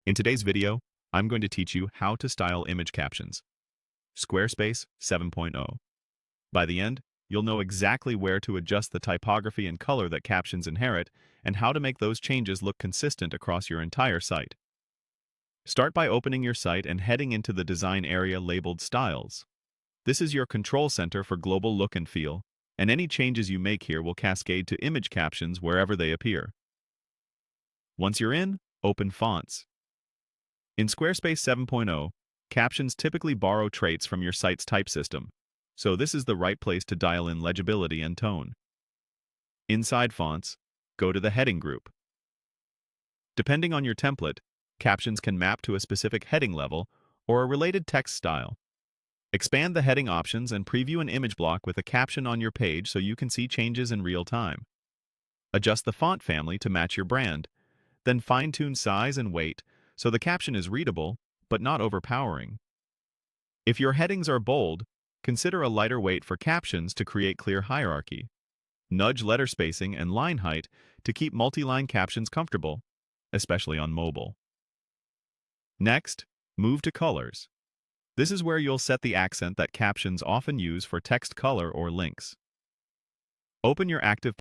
In today's video, I'm going to teach you how to style image captions. Squarespace 7.0. By the end, you'll know exactly where to adjust the typography and color that captions inherit and how to make those changes look consistent across your entire site. Start by opening your site and heading into the design area labeled Styles. This is your control center for global look and feel, and any changes you make here will cascade to image captions wherever they appear. Once you're in, open Fonts. In Squarespace 7.0, captions typically borrow traits from your site's type system, so this is the right place to dial in legibility and tone. Inside Fonts, go to the Heading group. Depending on your template, captions can map to a specific heading level or a related text style. Expand the heading options and preview an image block with a caption on your page so you can see changes in real time. Adjust the font family to match your brand, then fine-tune size and weight so the caption is readable but not overpowering. If your headings are bold, consider a lighter weight for captions to create clear hierarchy. Nudge letter spacing and line height to keep multi-line captions comfortable, especially on mobile. Next, move to Colors. This is where you'll set the accent that captions often use for text color or links. Open your active